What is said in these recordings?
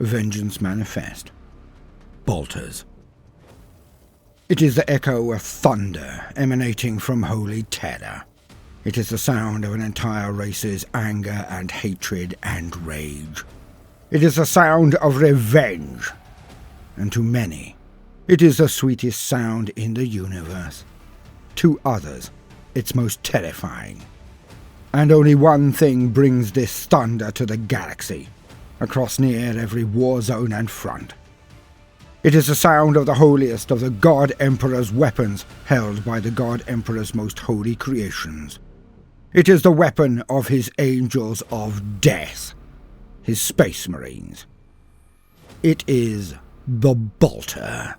Vengeance Manifest. Bolters. It is the echo of thunder emanating from holy terror. It is the sound of an entire race's anger and hatred and rage. It is the sound of revenge. And to many, it is the sweetest sound in the universe. To others, it's most terrifying. And only one thing brings this thunder to the galaxy, across near every war zone and front. It is the sound of the holiest of the God Emperor's weapons held by the God Emperor's most holy creations. It is the weapon of his angels of death, his space marines. It is the bolter.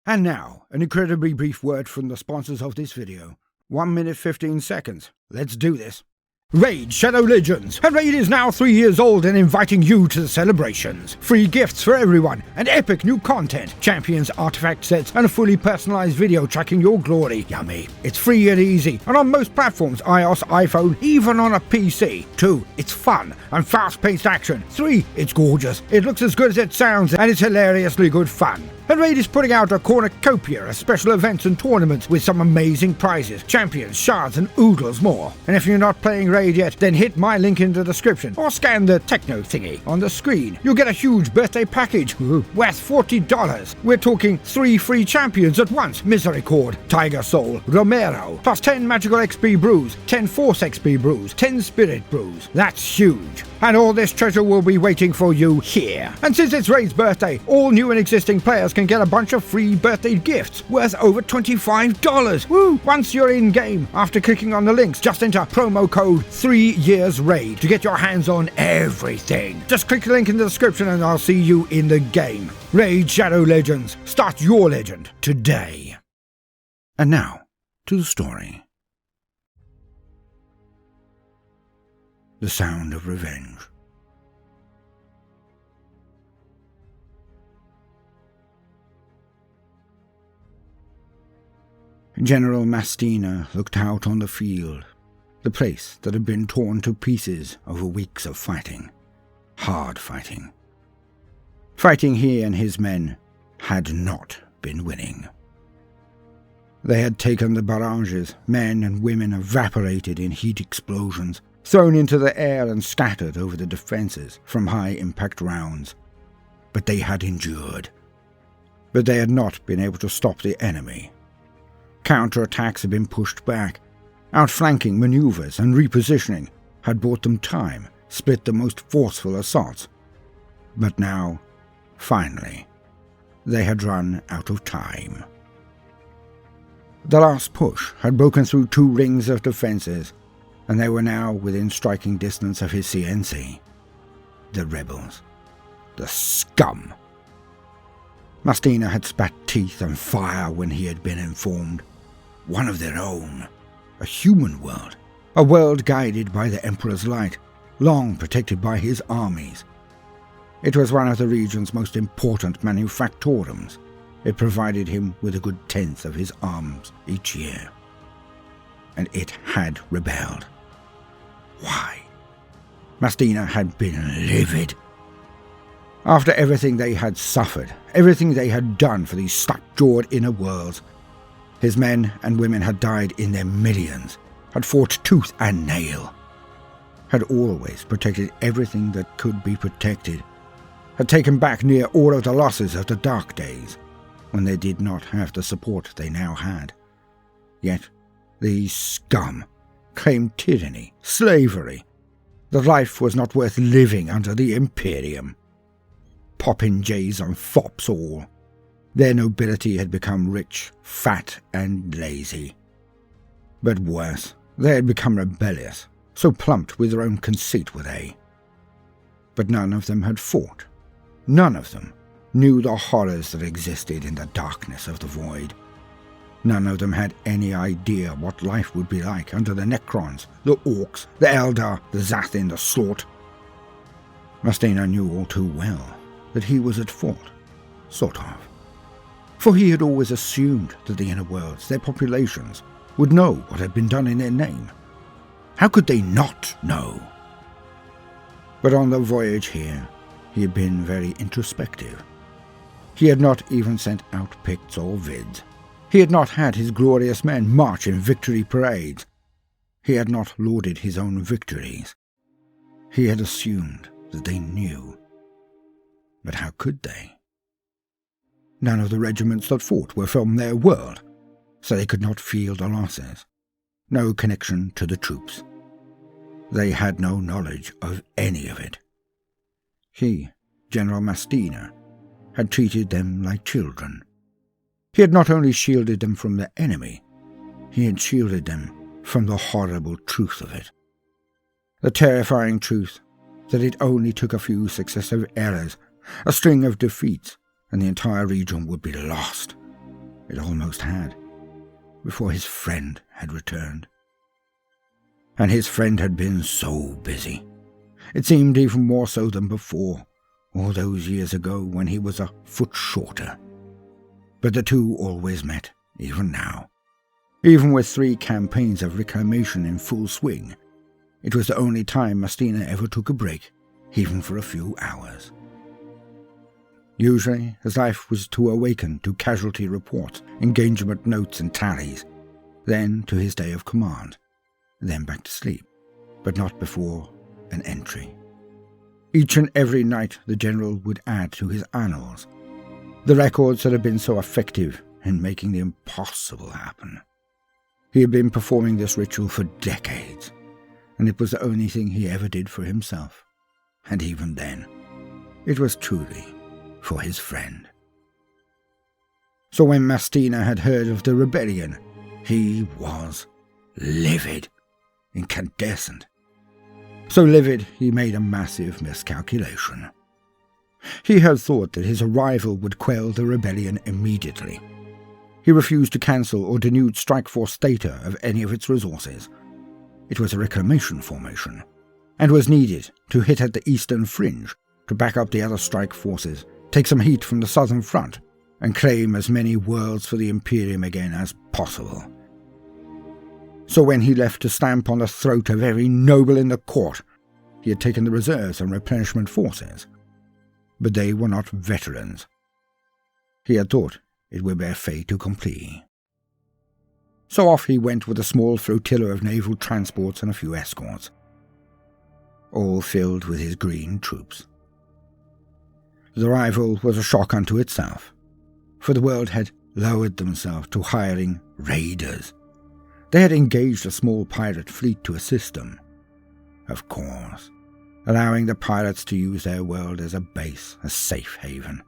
And now, an incredibly brief word from the sponsors of this video. 1 minute 15 seconds. Let's do this. Raid Shadow Legends! And Raid is now 3 years old and inviting you to the celebrations. Free gifts for everyone, and epic new content, champions, artifact sets, and a fully personalized video tracking your glory. Yummy. It's free and easy, and on most platforms, iOS, iPhone, even on a PC. 2, it's fun and fast-paced action. 3, it's gorgeous. It looks as good as it sounds, and it's hilariously good fun. And Raid is putting out a cornucopia of special events and tournaments with some amazing prizes, champions, shards, and oodles more. And if you're not playing Raid yet, then hit my link in the description or scan the techno thingy on the screen. You'll get a huge birthday package worth $40. We're talking 3 free champions at once: Misericord, Tiger Soul, Romero, plus 10 magical XP brews, 10 Force XP brews, 10 Spirit brews. That's huge. And all this treasure will be waiting for you here. And since it's Raid's birthday, all new and existing players can get a bunch of free birthday gifts worth over $25. Woo! Once you're in game, after clicking on the links, just enter promo code 3YearsRaid to get your hands on everything. Just click the link in the description and I'll see you in the game. Raid Shadow Legends. Start your legend today. And now, to the story. The Sound of Revenge. General Mastina looked out on the field, the place that had been torn to pieces over weeks of fighting. Hard fighting. Fighting he and his men had not been winning. They had taken the barrages, men and women evaporated in heat explosions, thrown into the air and scattered over the defences from high-impact rounds. But they had endured. But they had not been able to stop the enemy. Counter-attacks had been pushed back. Outflanking manoeuvres and repositioning had bought them time, split the most forceful assaults. But now, finally, they had run out of time. The last push had broken through 2 rings of defences, and they were now within striking distance of his CNC. The rebels. The scum. Mastina had spat teeth and fire when he had been informed. One of their own. A human world. A world guided by the Emperor's light, long protected by his armies. It was one of the region's most important manufactorums. It provided him with a good 1/10 of his arms each year. And it had rebelled. Why? Mastina had been livid. After everything they had suffered, everything they had done for these slack-jawed inner worlds, his men and women had died in their millions, had fought tooth and nail, had always protected everything that could be protected, had taken back near all of the losses of the dark days, when they did not have the support they now had. Yet, these scum claimed tyranny, slavery. That life was not worth living under the Imperium. Popinjays and fops all. Their nobility had become rich, fat, and lazy. But worse, they had become rebellious, so plumped with their own conceit were they. But none of them had fought. None of them knew the horrors that existed in the darkness of the void. None of them had any idea what life would be like under the Necrons, the Orcs, the Eldar, the Zathin, the Slort. Mastina knew all too well that he was at fault, sort of. For he had always assumed that the inner worlds, their populations, would know what had been done in their name. How could they not know? But on the voyage here, he had been very introspective. He had not even sent out picts or vids. He had not had his glorious men march in victory parades. He had not lauded his own victories. He had assumed that they knew. But how could they? None of the regiments that fought were from their world, so they could not feel the losses. No connection to the troops. They had no knowledge of any of it. He, General Mastina, had treated them like children. He had not only shielded them from the enemy, he had shielded them from the horrible truth of it. The terrifying truth that it only took a few successive errors, a string of defeats, and the entire region would be lost. It almost had, before his friend had returned. And his friend had been so busy. It seemed even more so than before, all those years ago when he was a foot shorter. But the two always met, even now. Even with 3 campaigns of reclamation in full swing, it was the only time Mastina ever took a break, even for a few hours. Usually, his life was to awaken to casualty reports, engagement notes and tallies, then to his day of command, then back to sleep, but not before an entry. Each and every night the general would add to his annals the records that had been so effective in making the impossible happen. He had been performing this ritual for decades, and it was the only thing he ever did for himself. And even then, it was truly for his friend. So when Mastina had heard of the rebellion, he was livid, incandescent. So livid, he made a massive miscalculation. He had thought that his arrival would quell the rebellion immediately. He refused to cancel or denude strike force data of any of its resources. It was a reclamation formation, and was needed to hit at the eastern fringe to back up the other strike forces, take some heat from the southern front, and claim as many worlds for the Imperium again as possible. So when he left to stamp on the throat of every noble in the court, he had taken the reserves and replenishment forces. But they were not veterans. He had thought it would bear fait accompli. So off he went with a small flotilla of naval transports and a few escorts, all filled with his green troops. The arrival was a shock unto itself, for the world had lowered themselves to hiring raiders. They had engaged a small pirate fleet to assist them, of course, allowing the pirates to use their world as a base, a safe haven.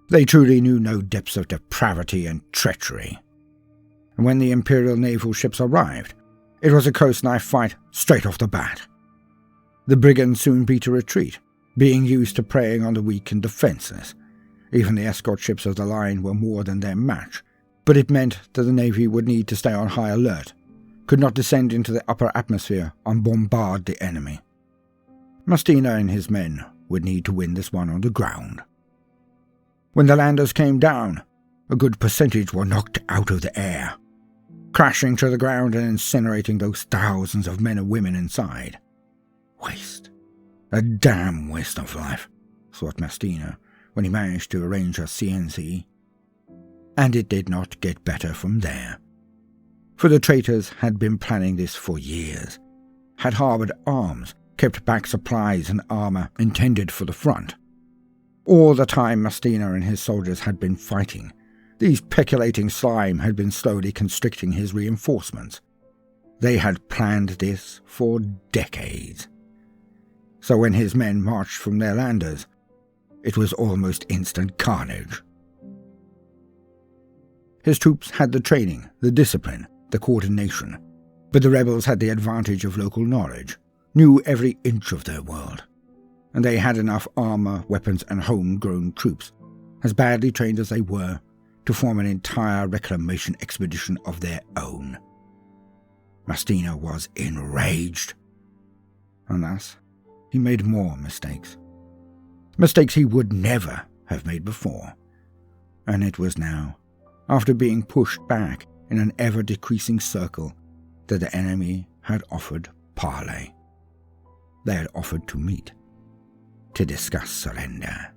They truly knew no depths of depravity and treachery. And when the Imperial naval ships arrived, it was a close knife fight straight off the bat. The brigands soon beat a retreat, being used to preying on the weak and defenseless. Even the escort ships of the line were more than their match, but it meant that the Navy would need to stay on high alert, could not descend into the upper atmosphere and bombard the enemy. Mastina and his men would need to win this one on the ground. When the landers came down, a good percentage were knocked out of the air, crashing to the ground and incinerating those thousands of men and women inside. Waste. A damn waste of life, thought Mastina when he managed to arrange a CNC. And it did not get better from there. For the traitors had been planning this for years, had harboured arms, kept back supplies and armour intended for the front. All the time Mastina and his soldiers had been fighting, these peculating slime had been slowly constricting his reinforcements. They had planned this for decades. So when his men marched from their landers, it was almost instant carnage. His troops had the training, the discipline, the coordination, but the rebels had the advantage of local knowledge, knew every inch of their world, and they had enough armour, weapons and homegrown troops, as badly trained as they were, to form an entire reclamation expedition of their own. Mastina was enraged, and thus he made more mistakes. Mistakes he would never have made before, and it was now, after being pushed back in an ever-decreasing circle that the enemy had offered parley. They had offered to meet, to discuss surrender.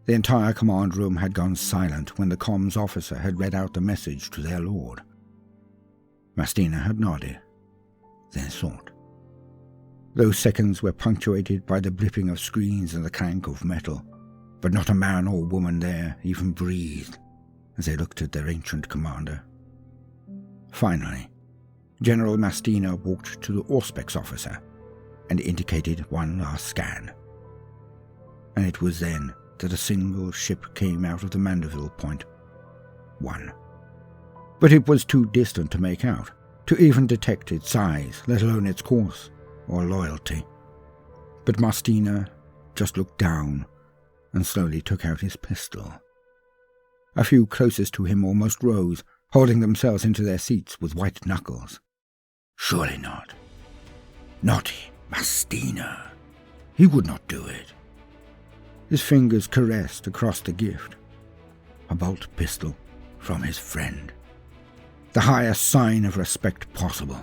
The entire command room had gone silent when the comms officer had read out the message to their lord. Mastina had nodded, then thought. Those seconds were punctuated by the blipping of screens and the clank of metal, but not a man or woman there even breathed as they looked at their ancient commander. Finally, General Mastina walked to the Auspex officer and indicated one last scan. And it was then that a single ship came out of the Mandeville point. One. But it was too distant to make out, to even detect its size, let alone its course or loyalty. But Mastina just looked down and slowly took out his pistol. A few closest to him almost rose, holding themselves into their seats with white knuckles. Surely not. Not Mastina. He would not do it. His fingers caressed across the gift. A bolt pistol from his friend. The highest sign of respect possible,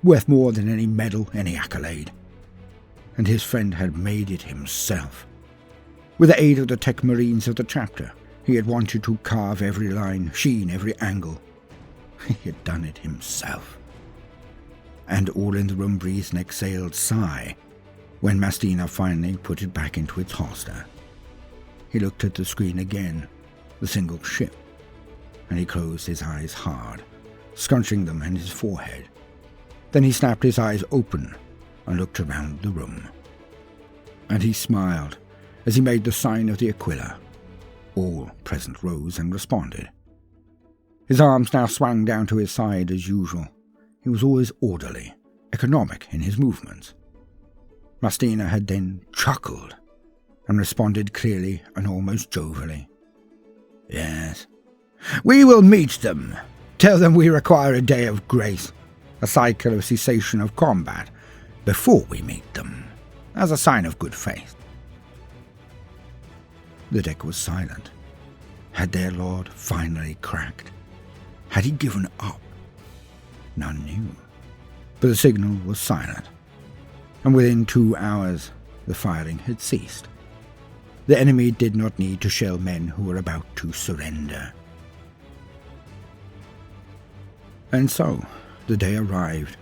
worth more than any medal, any accolade. And his friend had made it himself. With the aid of the tech marines of the chapter, he had wanted to carve every line, sheen every angle. He had done it himself. And all in the room breathed an exhaled sigh when Mastina finally put it back into its holster. He looked at the screen again, the single ship, and he closed his eyes hard, scrunching them in his forehead. Then he snapped his eyes open and looked around the room. And he smiled as he made the sign of the Aquila. All present rose and responded. His arms now swung down to his side as usual. He was always orderly, economic in his movements. Mastina had then chuckled and responded clearly and almost jovially. Yes, we will meet them. Tell them we require a day of grace, a cycle of cessation of combat, before we meet them, as a sign of good faith. The deck was silent. Had their lord finally cracked? Had he given up? None knew. But the signal was silent, and within 2 hours the firing had ceased. The enemy did not need to shell men who were about to surrender. And so, the day arrived.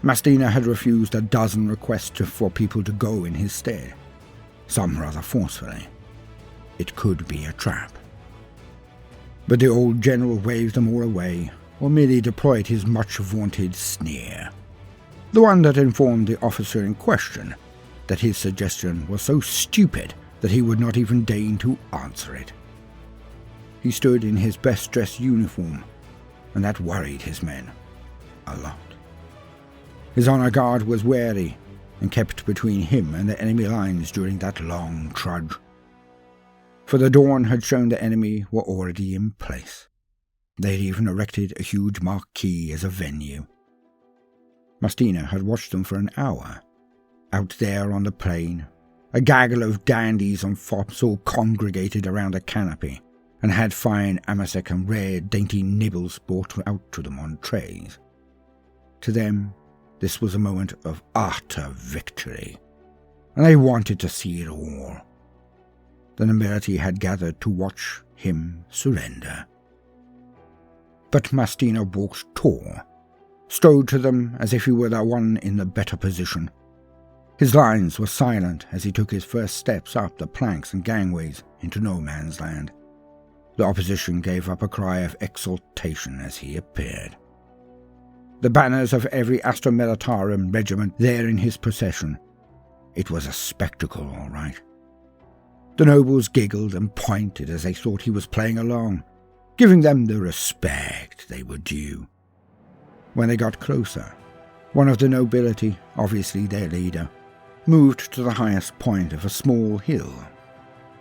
Mastina had refused a dozen requests for people to go in his stead, some rather forcefully. It could be a trap. But the old general waved them all away, or merely deployed his much-vaunted sneer, the one that informed the officer in question that his suggestion was so stupid that he would not even deign to answer it. He stood in his best-dressed uniform, and that worried his men a lot. His honor guard was wary and kept between him and the enemy lines during that long trudge. For the dawn had shown the enemy were already in place. They had even erected a huge marquee as a venue. Mastina had watched them for an hour. Out there on the plain, a gaggle of dandies and fops all congregated around a canopy, and had fine amasec and rare dainty nibbles brought out to them on trays. To them, this was a moment of utter victory, and they wanted to see it all. The nobility had gathered to watch him surrender. But Mastina walked tall, strode to them as if he were the one in the better position. His lines were silent as he took his first steps up the planks and gangways into no man's land. The opposition gave up a cry of exultation as he appeared. The banners of every Astra Militarum regiment there in his procession. It was a spectacle, all right. The nobles giggled and pointed as they thought he was playing along, giving them the respect they were due. When they got closer, one of the nobility, obviously their leader, moved to the highest point of a small hill.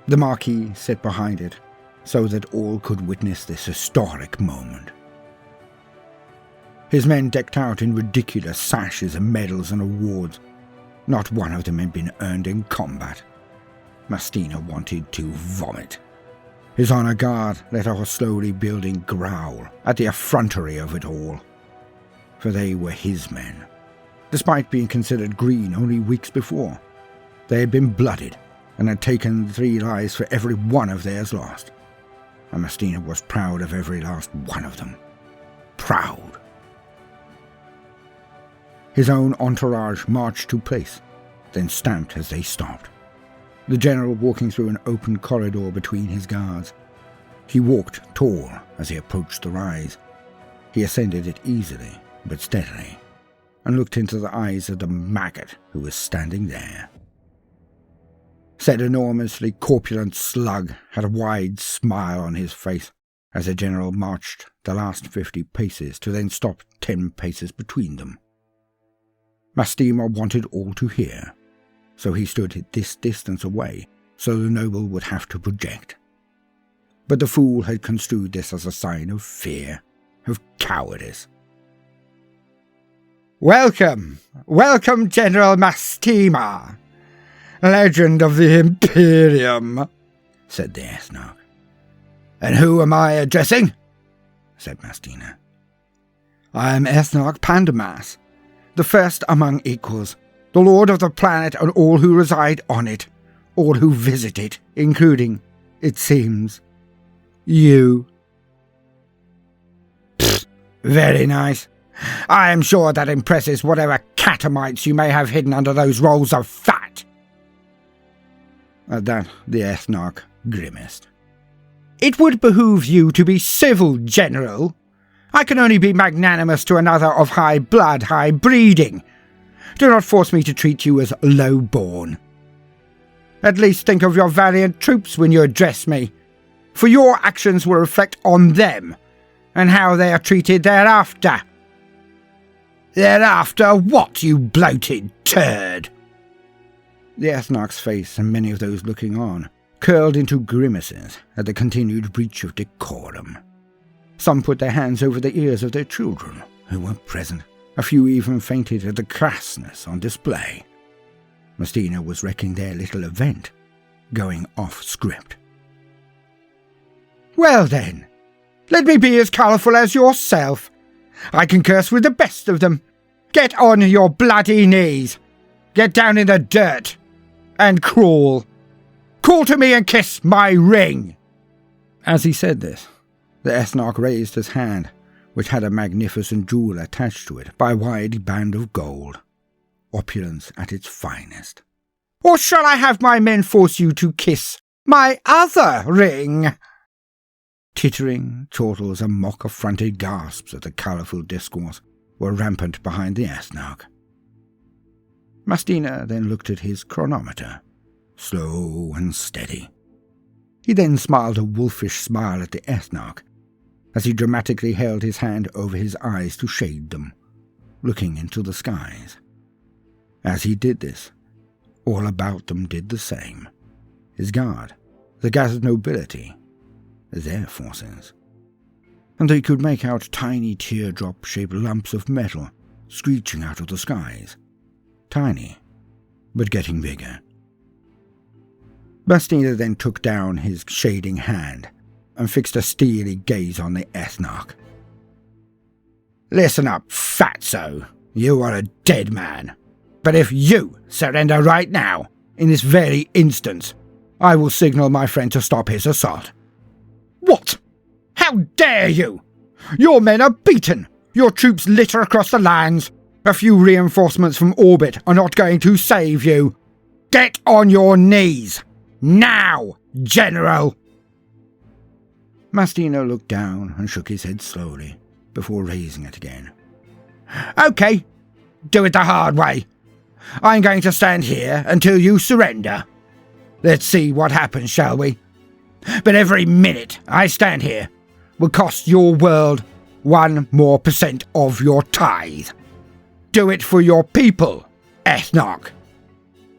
The marquee set behind it, so that all could witness this historic moment. His men decked out in ridiculous sashes and medals and awards. Not one of them had been earned in combat. Mastina wanted to vomit. His honour guard let out a slowly building growl at the effrontery of it all. For they were his men. Despite being considered green only weeks before, they had been blooded and had taken 3 lives for every one of theirs lost. And Mastina was proud of every last one of them. Proud. His own entourage marched to place, then stamped as they stopped. The general walking through an open corridor between his guards. He walked tall as he approached the rise. He ascended it easily, but steadily, and looked into the eyes of the maggot who was standing there. Said enormously corpulent slug had a wide smile on his face as the general marched the last 50 paces to then stop 10 paces between them. Mastina wanted all to hear, so he stood at this distance away so the noble would have to project. But the fool had construed this as a sign of fear, of cowardice. "Welcome, welcome, General Mastina, legend of the Imperium," said the Ethnarch. "And who am I addressing?" said Mastina. "I am Ethnarch Pandamas, the first among equals, the lord of the planet and all who reside on it, all who visit it, including, it seems, you." "Pfft, very nice. I am sure that impresses whatever catamites you may have hidden under those rolls of fat." At that, the Ethnarch grimaced. "It would behoove you to be civil, General. I can only be magnanimous to another of high blood, high breeding. Do not force me to treat you as low-born. At least think of your valiant troops when you address me, for your actions will reflect on them, and how they are treated thereafter." "Thereafter what, you bloated turd?" The Ethnarch's face, and many of those looking on, curled into grimaces at the continued breach of decorum. Some put their hands over the ears of their children, who were present. A few even fainted at the crassness on display. Mastina was wrecking their little event, going off script. "Well then, let me be as colourful as yourself. I can curse with the best of them. Get on your bloody knees. Get down in the dirt. And crawl. Crawl to me and kiss my ring." As he said this, the Ethnarch raised his hand, which had a magnificent jewel attached to it by a wide band of gold. Opulence at its finest. "Or shall I have my men force you to kiss my other ring?" Tittering chortles and mock-affronted gasps at the colourful discourse were rampant behind the Ethnarch. Mastina then looked at his chronometer, slow and steady. He then smiled a wolfish smile at the Ethnarch, as he dramatically held his hand over his eyes to shade them, looking into the skies. As he did this, all about them did the same. His guard, the gathered nobility, their forces. And they could make out tiny teardrop-shaped lumps of metal screeching out of the skies. Tiny, but getting bigger. Mastina then took down his shading hand and fixed a steely gaze on the Ethnarch. "Listen up, fatso. You are a dead man. But if you surrender right now, in this very instance, I will signal my friend to stop his assault." "What? How dare you? Your men are beaten. Your troops litter across the lands. A few reinforcements from orbit are not going to save you. Get on your knees. Now, General!" Mastina looked down and shook his head slowly, before raising it again. "Okay, do it the hard way. I'm going to stand here until you surrender. Let's see what happens, shall we? But every minute I stand here will cost your world 1% more of your tithe. Do it for your people, Ethnarch.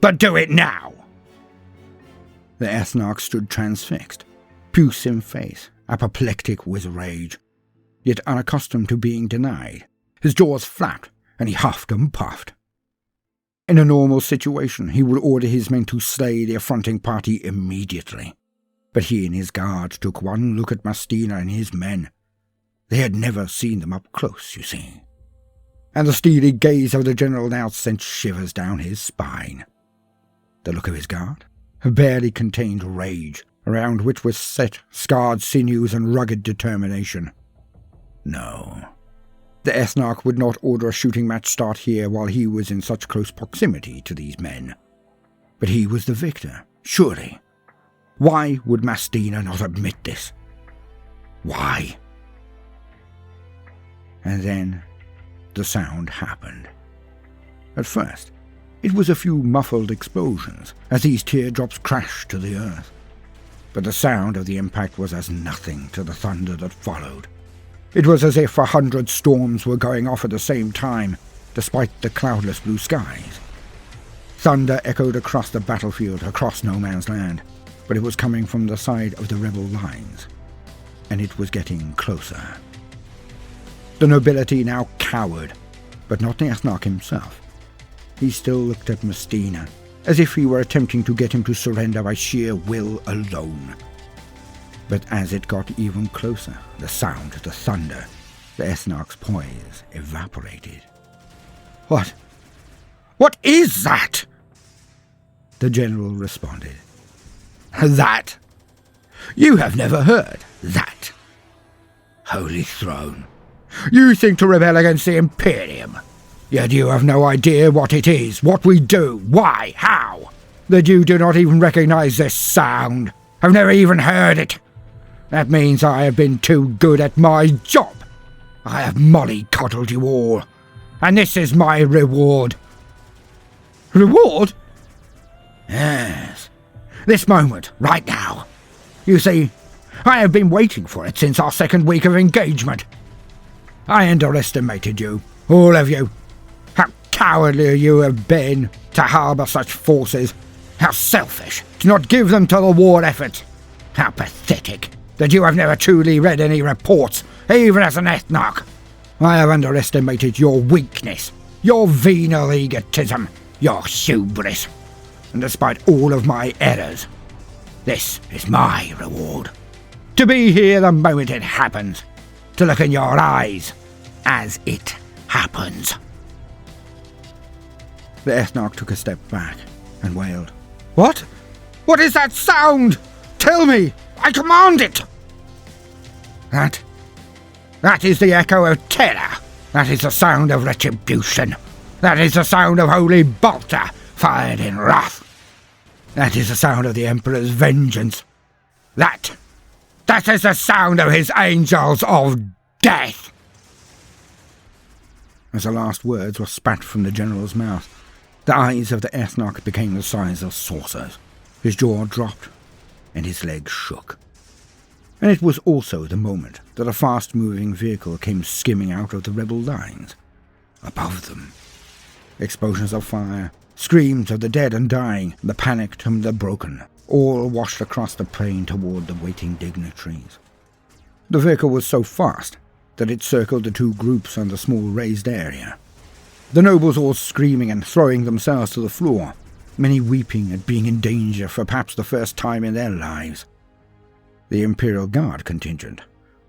But do it now." The Ethnarch stood transfixed, puce in face, apoplectic with rage, yet unaccustomed to being denied. His jaws flapped, and he huffed and puffed. In a normal situation, he would order his men to slay the affronting party immediately. But he and his guards took one look at Mastina and his men. They had never seen them up close, you see. And the steely gaze of the general now sent shivers down his spine. The look of his guard barely contained rage, around which was set scarred sinews and rugged determination. No, the Ethnarch would not order a shooting match start here while he was in such close proximity to these men. But he was the victor, surely. Why would Mastina not admit this? Why? And then the sound happened. At first, it was a few muffled explosions as these teardrops crashed to the earth. But the sound of the impact was as nothing to the thunder that followed. It was as if 100 storms were going off at the same time, despite the cloudless blue skies. Thunder echoed across the battlefield, across no man's land, but it was coming from the side of the rebel lines, and it was getting closer. The nobility now cowered, but not the Ethnarch himself. He still looked at Mastina, as if he were attempting to get him to surrender by sheer will alone. But as it got even closer, the sound, the thunder, the Ethnarch's poise evaporated. What? What is that? The general responded. That? You have never heard that. Holy Throne. You think to rebel against the Imperium, yet you have no idea what it is, what we do, why, how. That you do not even recognize this sound, have never even heard it. That means I have been too good at my job. I have mollycoddled you all, and this is my reward. Reward? Yes, this moment, right now. You see, I have been waiting for it since our second week of engagement. I underestimated you, all of you. How cowardly you have been to harbour such forces. How selfish to not give them to the war effort. How pathetic that you have never truly read any reports, even as an Ethnarch. I have underestimated your weakness, your venal egotism, your hubris. And despite all of my errors, this is my reward. To be here the moment it happens. To look in your eyes as it happens. The Ethnarch took a step back and wailed. What? What is that sound? Tell me! I command it! That is the echo of terror. That is the sound of retribution. That is the sound of holy bolter fired in wrath. That is the sound of the Emperor's vengeance. That is the sound of his angels of death. As the last words were spat from the general's mouth, the eyes of the Ethnarch became the size of saucers. His jaw dropped, and his legs shook. And it was also the moment that a fast-moving vehicle came skimming out of the rebel lines. Above them, explosions of fire, screams of the dead and dying, the panicked and the broken, all washed across the plain toward the waiting dignitaries. The vehicle was so fast that it circled the two groups on the small raised area. The nobles all screaming and throwing themselves to the floor, many weeping at being in danger for perhaps the first time in their lives. The Imperial Guard contingent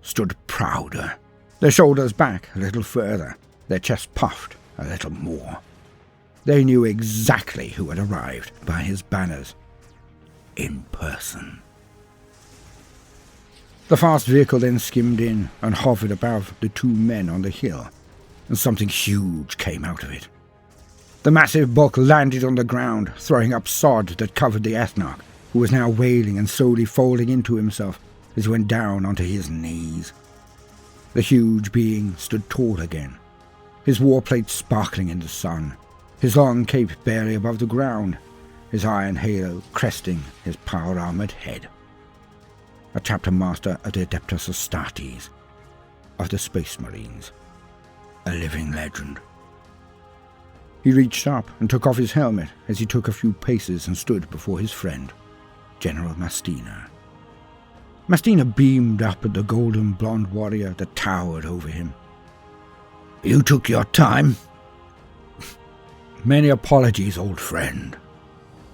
stood prouder, their shoulders back a little further, their chests puffed a little more. They knew exactly who had arrived by his banners, in person. The fast vehicle then skimmed in and hovered above the two men on the hill, and something huge came out of it. The massive bulk landed on the ground, throwing up sod that covered the Ethnarch, who was now wailing and slowly folding into himself as he went down onto his knees. The huge being stood tall again, his warplate sparkling in the sun, his long cape barely above the ground, his iron halo cresting his power-armoured head. A chapter master of the Adeptus Astartes, of the Space Marines, a living legend. He reached up and took off his helmet as he took a few paces and stood before his friend, General Mastina. Mastina beamed up at the golden blonde warrior that towered over him. You took your time. Many apologies, old friend.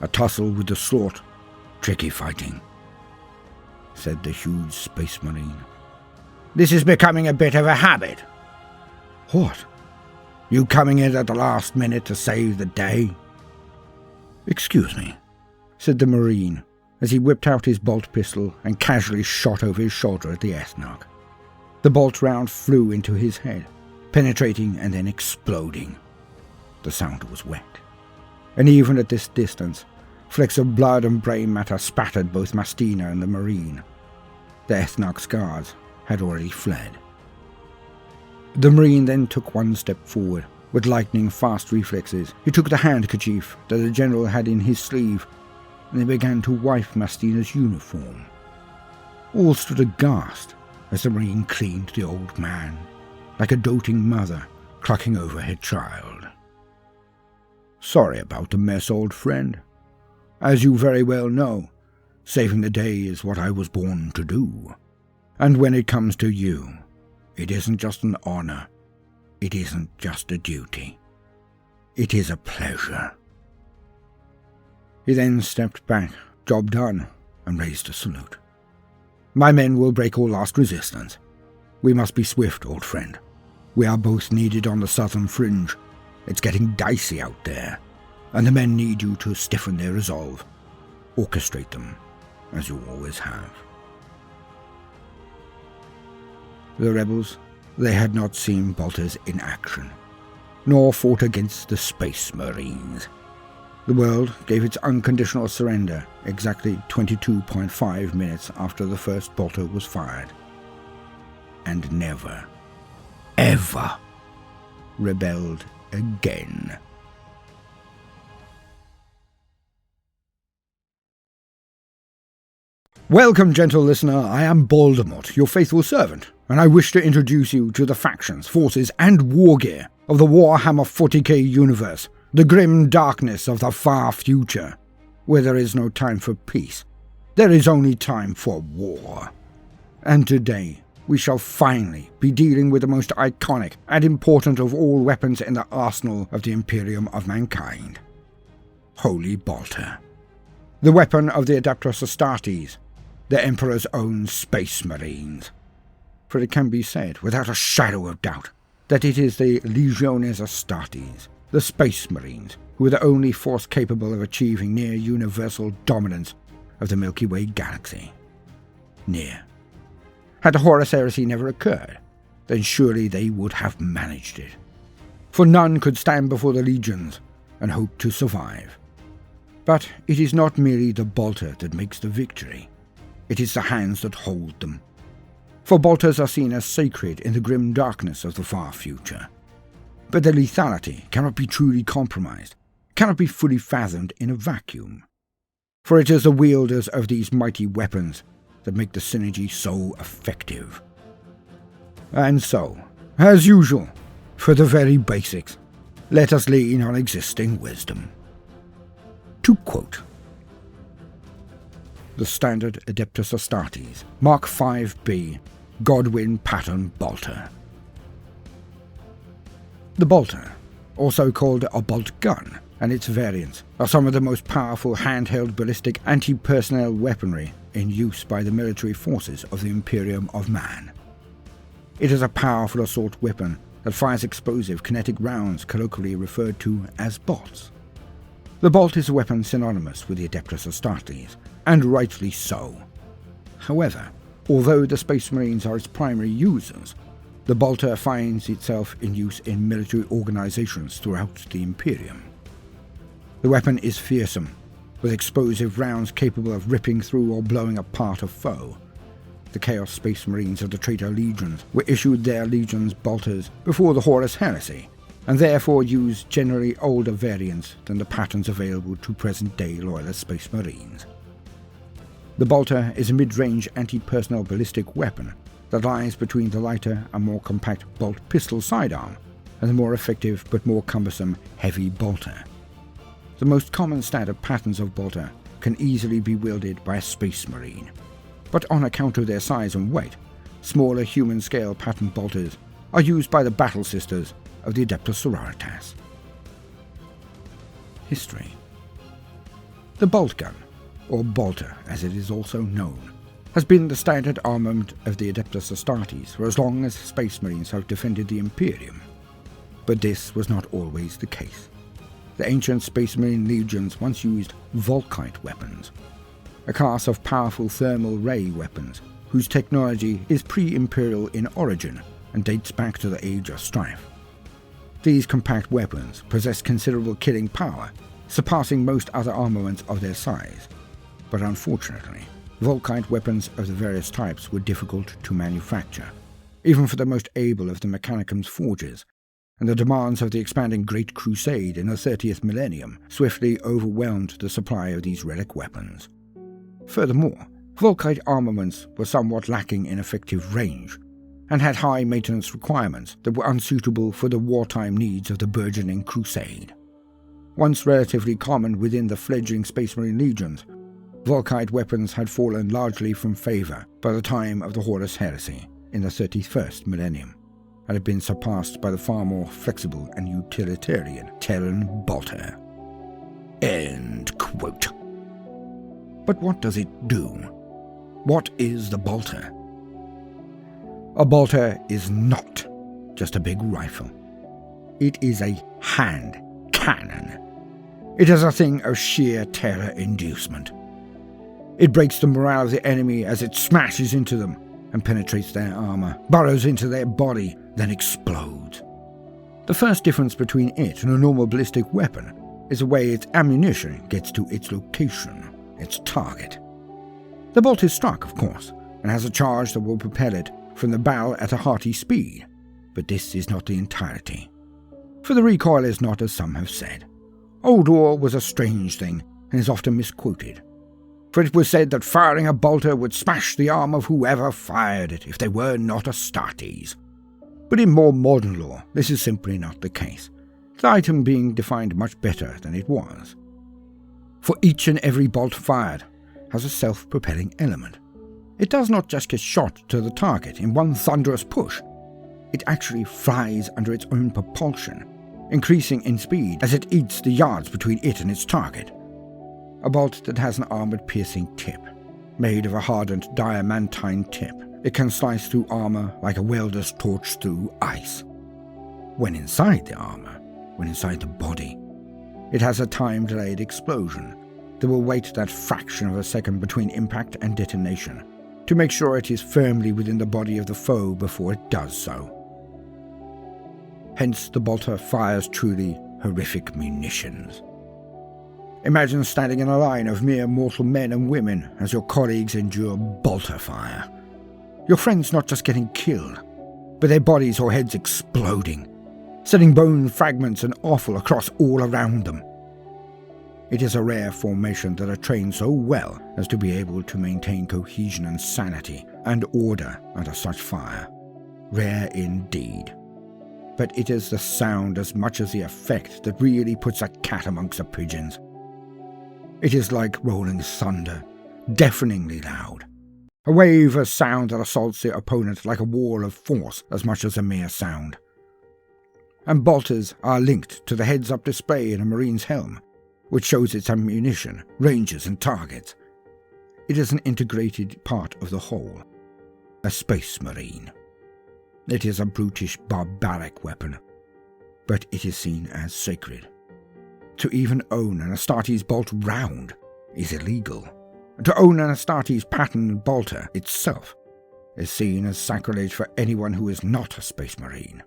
A tussle with the slort, tricky fighting. said the huge space marine. "This is becoming a bit of a habit." "What? You coming in at the last minute to save the day?" "Excuse me," said the marine, as he whipped out his bolt pistol and casually shot over his shoulder at the Ethnarch. The bolt round flew into his head, penetrating and then exploding. The sound was wet, and even at this distance, flecks of blood and brain matter spattered both Mastina and the marine. The Ethnarch's guards had already fled. The marine then took one step forward. With lightning-fast reflexes, he took the handkerchief that the general had in his sleeve, and they began to wipe Mastina's uniform. All stood aghast as the marine cleaned the old man, like a doting mother clucking over her child. "Sorry about the mess, old friend. As you very well know, saving the day is what I was born to do. And when it comes to you, it isn't just an honor. It isn't just a duty. It is a pleasure." He then stepped back, job done, and raised a salute. "My men will break all last resistance. We must be swift, old friend. We are both needed on the southern fringe. It's getting dicey out there, and the men need you to stiffen their resolve. Orchestrate them, as you always have." The rebels, they had not seen bolters in action, nor fought against the Space Marines. The world gave its unconditional surrender exactly 22.5 minutes after the first bolter was fired, and never, ever rebelled again. Welcome, gentle listener. I am Voldemort, your faithful servant, and I wish to introduce you to the factions, forces, and war gear of the Warhammer 40k universe, the grim darkness of the far future. Where there is no time for peace, there is only time for war. And today, we shall finally be dealing with the most iconic and important of all weapons in the arsenal of the Imperium of Mankind. Holy Bolter. The weapon of the Adeptus Astartes, the Emperor's own Space Marines. For it can be said, without a shadow of doubt, that it is the Legiones Astartes, the Space Marines, who are the only force capable of achieving near-universal dominance of the Milky Way galaxy. Near. Had the Horus Heresy never occurred, then surely they would have managed it. For none could stand before the legions and hope to survive. But it is not merely the bolter that makes the victory. It is the hands that hold them. For bolters are seen as sacred in the grim darkness of the far future. But their lethality cannot be truly compromised, cannot be fully fathomed in a vacuum. For it is the wielders of these mighty weapons that make the synergy so effective. And so, as usual, for the very basics, let us lean on existing wisdom. To quote, the standard Adeptus Astartes, Mark 5B, Godwin Pattern Bolter. The bolter, also called a bolt gun, and its variants, are some of the most powerful handheld ballistic anti-personnel weaponry in use by the military forces of the Imperium of Man. It is a powerful assault weapon that fires explosive kinetic rounds colloquially referred to as bolts. The bolt is a weapon synonymous with the Adeptus Astartes, and rightly so. However, although the Space Marines are its primary users, the bolter finds itself in use in military organizations throughout the Imperium. The weapon is fearsome, with explosive rounds capable of ripping through or blowing apart a foe. The Chaos Space Marines of the Traitor Legions were issued their Legion's bolters before the Horus Heresy, and therefore use generally older variants than the patterns available to present-day Loyalist Space Marines. The bolter is a mid-range anti-personnel ballistic weapon that lies between the lighter and more compact bolt pistol sidearm and the more effective but more cumbersome heavy bolter. The most common standard patterns of bolter can easily be wielded by a Space Marine, but on account of their size and weight, smaller human-scale pattern bolters are used by the Battle Sisters of the Adeptus Sororitas. History. The bolt gun, or bolter as it is also known, has been the standard armament of the Adeptus Astartes for as long as Space Marines have defended the Imperium. But this was not always the case. The ancient Space Marine legions once used Volkite weapons, a class of powerful thermal ray weapons whose technology is pre-imperial in origin and dates back to the Age of Strife. These compact weapons possess considerable killing power, surpassing most other armaments of their size. But unfortunately, Volkite weapons of the various types were difficult to manufacture, even for the most able of the Mechanicum's forges, and the demands of the expanding Great Crusade in the 30th millennium swiftly overwhelmed the supply of these relic weapons. Furthermore, Volkite armaments were somewhat lacking in effective range, and had high maintenance requirements that were unsuitable for the wartime needs of the burgeoning Crusade. Once relatively common within the fledgling Space Marine legions, Volkite weapons had fallen largely from favour by the time of the Horus Heresy in the 31st millennium, and had been surpassed by the far more flexible and utilitarian Terran bolter. End quote. But what does it do? What is the bolter? A bolter is not just a big rifle. It is a hand cannon. It is a thing of sheer terror inducement. It breaks the morale of the enemy as it smashes into them and penetrates their armor, burrows into their body, then explodes. The first difference between it and a normal ballistic weapon is the way its ammunition gets to its location, its target. The bolt is struck, of course, and has a charge that will propel it from the barrel at a hearty speed, but this is not the entirety. For the recoil is not as some have said. Old war was a strange thing, and is often misquoted. For it was said that firing a bolter would smash the arm of whoever fired it if they were not Astartes. But in more modern lore, this is simply not the case, the item being defined much better than it was. For each and every bolt fired has a self-propelling element. It does not just get shot to the target in one thunderous push. It actually flies under its own propulsion, increasing in speed as it eats the yards between it and its target. A bolt that has an armored-piercing tip, made of a hardened diamantine tip. It can slice through armor like a welder's torch through ice. When inside the armor, when inside the body, it has a time-delayed explosion that will wait that fraction of a second between impact and detonation to make sure it is firmly within the body of the foe before it does so. Hence the bolter fires truly horrific munitions. Imagine standing in a line of mere mortal men and women as your colleagues endure bolter fire. Your friends not just getting killed, but their bodies or heads exploding, sending bone fragments and offal across all around them. It is a rare formation that are trained so well as to be able to maintain cohesion and sanity and order under such fire. Rare indeed. But it is the sound as much as the effect that really puts a cat amongst the pigeons. It is like rolling thunder, deafeningly loud. A wave of sound that assaults the opponent like a wall of force as much as a mere sound. And bolters are linked to the heads-up display in a Marine's helm, which shows its ammunition, ranges and targets. It is an integrated part of the whole. A Space Marine. It is a brutish, barbaric weapon, but it is seen as sacred. To even own an Astartes bolt round is illegal. To own an Astartes patterned bolter itself is seen as sacrilege for anyone who is not a Space Marine.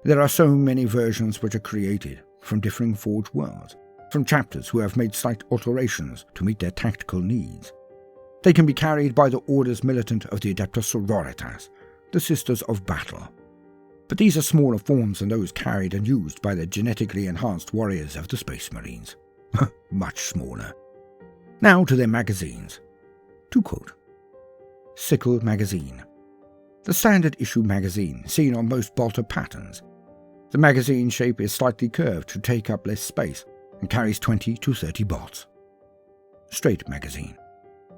There are so many versions which are created from differing forged worlds, from chapters who have made slight alterations to meet their tactical needs. They can be carried by the orders militant of the Adeptus Sororitas, the Sisters of Battle. But these are smaller forms than those carried and used by the genetically enhanced warriors of the Space Marines. Much smaller. Now to their magazines. To quote, Sickle Magazine. The standard issue magazine seen on most bolter patterns. The magazine shape is slightly curved to take up less space and carries 20 to 30 bolts. Straight magazine.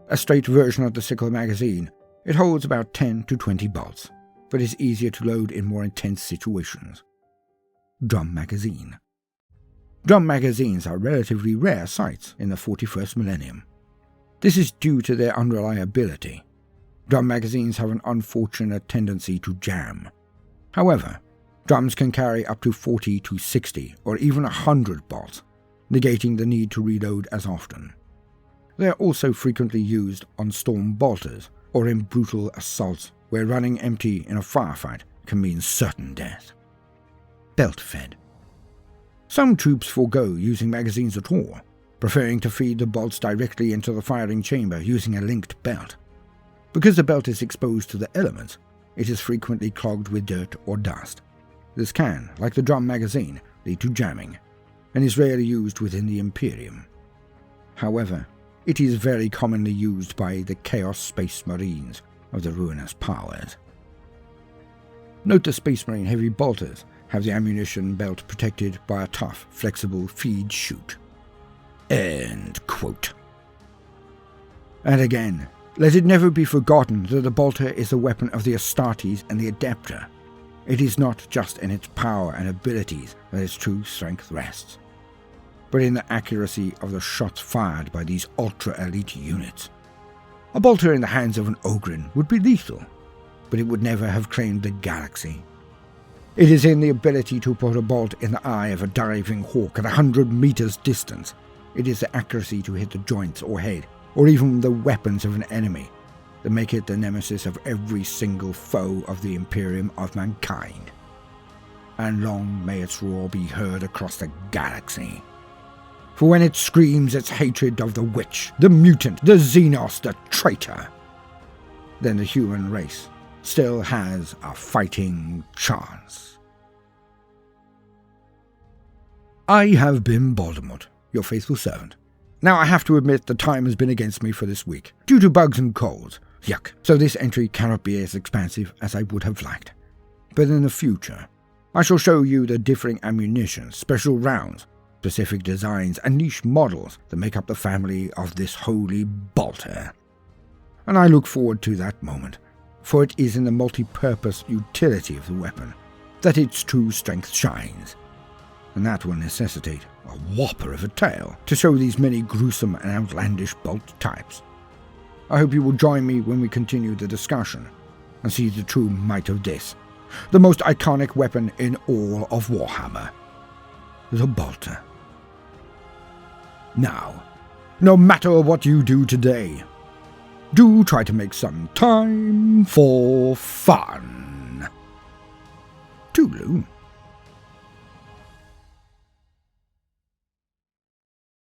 A straight version of the Sickle magazine, it holds about 10 to 20 bolts, but is easier to load in more intense situations. Drum magazine. Drum magazines are relatively rare sights in the 41st millennium. This is due to their unreliability, Drum magazines have an unfortunate tendency to jam. However, drums can carry up to 40 to 60 or even 100 bolts, negating the need to reload as often. They are also frequently used on storm bolters or in brutal assaults where running empty in a firefight can mean certain death. Belt fed. Some troops forego using magazines at all, preferring to feed the bolts directly into the firing chamber using a linked belt. Because the belt is exposed to the elements, it is frequently clogged with dirt or dust. This can, like the drum magazine, lead to jamming, and is rarely used within the Imperium. However, it is very commonly used by the Chaos Space Marines of the Ruinous Powers. Note the Space Marine heavy bolters have the ammunition belt protected by a tough, flexible feed chute. End quote. And again, let it never be forgotten that the bolter is a weapon of the Astartes and the Adeptor. It is not just in its power and abilities that its true strength rests, but in the accuracy of the shots fired by these ultra-elite units. A bolter in the hands of an Ogryn would be lethal, but it would never have claimed the galaxy. It is in the ability to put a bolt in the eye of a diving hawk at 100 meters distance. It is the accuracy to hit the joints or head, or even the weapons of an enemy, that make it the nemesis of every single foe of the Imperium of mankind. And long may its roar be heard across the galaxy. For when it screams its hatred of the witch, the mutant, the Xenos, the traitor, then the human race still has a fighting chance. I have been Voldemort, your faithful servant. Now I have to admit the time has been against me for this week, due to bugs and colds. Yuck. So this entry cannot be as expansive as I would have liked. But in the future, I shall show you the differing ammunition, special rounds, specific designs, and niche models that make up the family of this holy bolter. And I look forward to that moment, for it is in the multi-purpose utility of the weapon that its true strength shines. And that will necessitate a whopper of a tale to show these many gruesome and outlandish bolt types. I hope you will join me when we continue the discussion and see the true might of this, the most iconic weapon in all of Warhammer, the bolter. Now, no matter what you do today, do try to make some time for fun. Toodaloo.